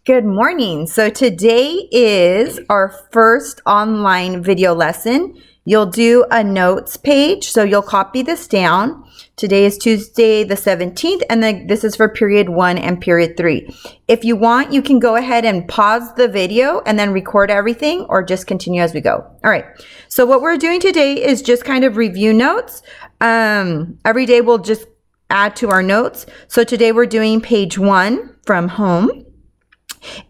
Good morning. So today is our first online video lesson. You'll do a notes page, so you'll copy this down. Today is Tuesday the 17th, and then this is for period 1 and period 3. If you want, you can go ahead and pause the video and then record everything, or just continue as we go. All right, so what we're doing today is just kind of review notes. Every day we'll just add to our notes. So today we're doing page 1 from home.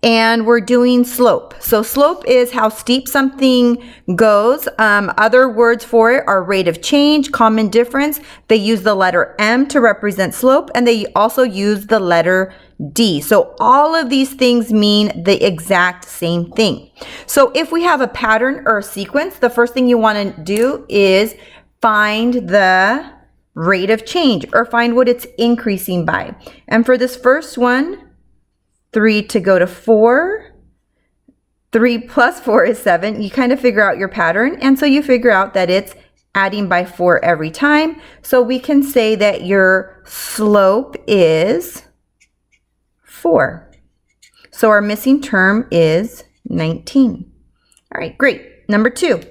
And we're doing slope. So slope is how steep something goes. Other words for it are rate of change, common difference. They use the letter M to represent slope, and they also use the letter D. So all of these things mean the exact same thing. So if we have a pattern or a sequence, the first thing you want to do is find the rate of change, or find what it's increasing by. And for this first one, 3 to go to 4, 3 plus 4 is 7. You kind of figure out your pattern, and so you figure out that it's adding by 4 every time. So we can say that your slope is 4. So our missing term is 19. All right, great. Number 2.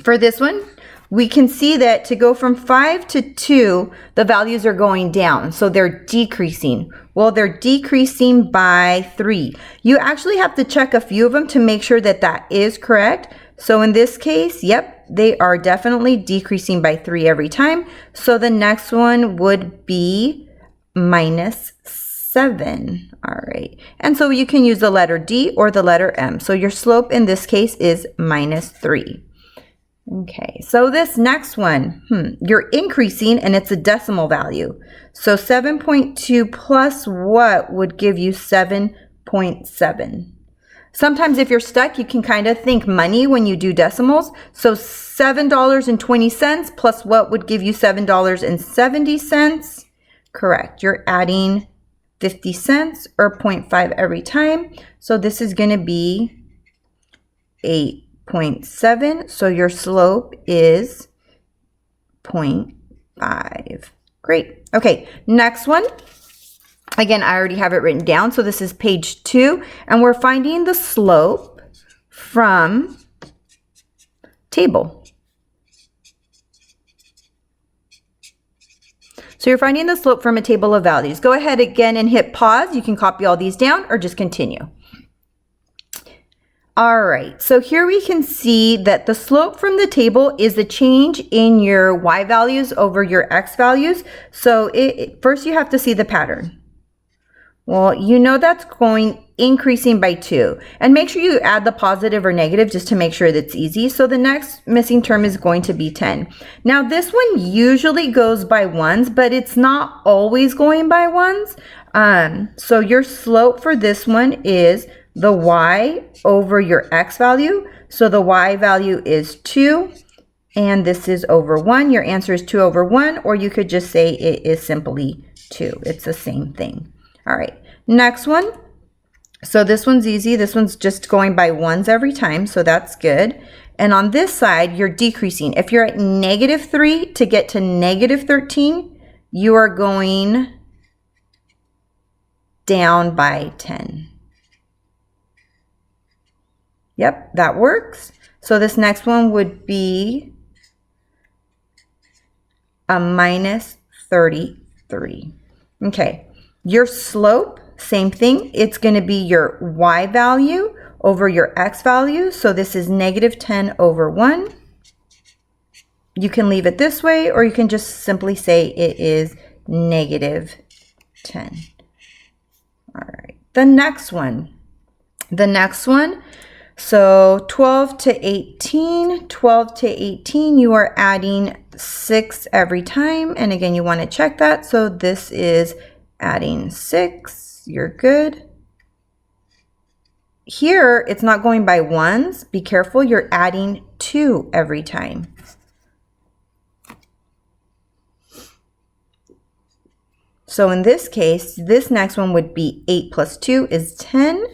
For this one, we can see that to go from 5 to 2, the values are going down, so they're decreasing. Well, they're decreasing by 3. You actually have to check a few of them to make sure that that is correct. So in this case, yep, they are definitely decreasing by 3 every time. So the next one would be minus 7. All right, and so you can use the letter D or the letter M. So your slope in this case is minus 3. Okay, so this next one, you're increasing, and it's a decimal value. So 7.2 plus what would give you 7.7? Sometimes if you're stuck, you can kind of think money when you do decimals. So $7.20 plus what would give you $7.70? Correct. You're adding 50 cents or 0.5 every time. So this is going to be 8.7, so your slope is 0.5. Great. Okay, next one. Again, I already have it written down, so this is page 2, and we're finding the slope from table. So you're finding the slope from a table of values. Go ahead again and hit pause. You can copy all these down or just continue. All right, so here we can see that the slope from the table is the change in your y values over your x values. So first you have to see the pattern. Well, you know that's increasing by 2. And make sure you add the positive or negative just to make sure that's easy. So the next missing term is going to be 10. Now this one usually goes by ones, but it's not always going by ones. So your slope for this one is the y over your x value. So the y value is 2, and this is over 1. Your answer is 2 over 1, or you could just say it is simply 2. It's the same thing. All right, next one. So this one's easy. This one's just going by ones every time, so that's good. And on this side, you're decreasing. If you're at -3 to get to -13, you are going down by 10. Yep, that works. So this next one would be a -33. Okay, your slope, same thing. It's going to be your y value over your x value. So this is -10 over 1. You can leave it this way, or you can just simply say it is -10. All right, the next one. So 12 to 18, 12 to 18, you are adding 6 every time. And again, you want to check that. So this is adding 6. You're good. Here, it's not going by ones. Be careful. You're adding 2 every time. So in this case, this next one would be 8 plus 2 is 10.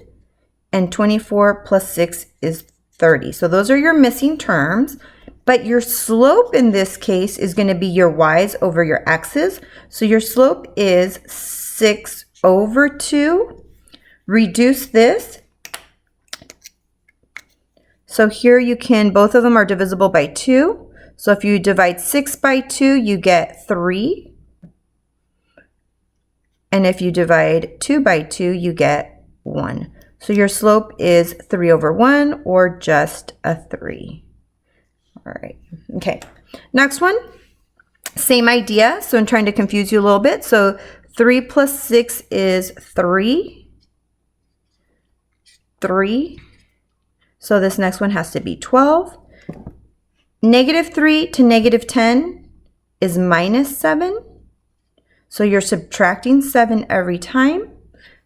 And 24 plus 6 is 30. So those are your missing terms, but your slope in this case is going to be your y's over your x's. So your slope is 6 over 2 reduce this. So here you can, both of them are divisible by 2. So if you divide 6 by 2, you get 3. And if you divide 2 by 2, you get 1. So your slope is 3 over 1, or just a 3. All right, okay. Next one, same idea. So I'm trying to confuse you a little bit. So 3 plus 6 is 3. 3. So this next one has to be 12. Negative 3 to negative 10 is minus 7. So you're subtracting 7 every time.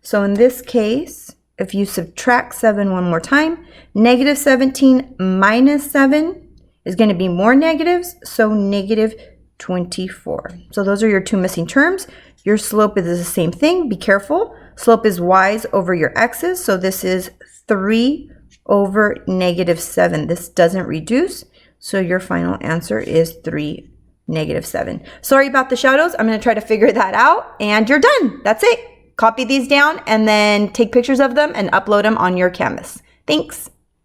So in this case, if you subtract 7 one more time, negative 17 minus 7 is going to be more negatives, so negative 24. So those are your two missing terms. Your slope is the same thing. Be careful. Slope is y's over your x's. So this is 3 over negative 7. This doesn't reduce. So your final answer is 3, negative 7. Sorry about the shadows. I'm going to try to figure that out. And you're done. That's it. Copy these down and then take pictures of them and upload them on your Canvas. Thanks.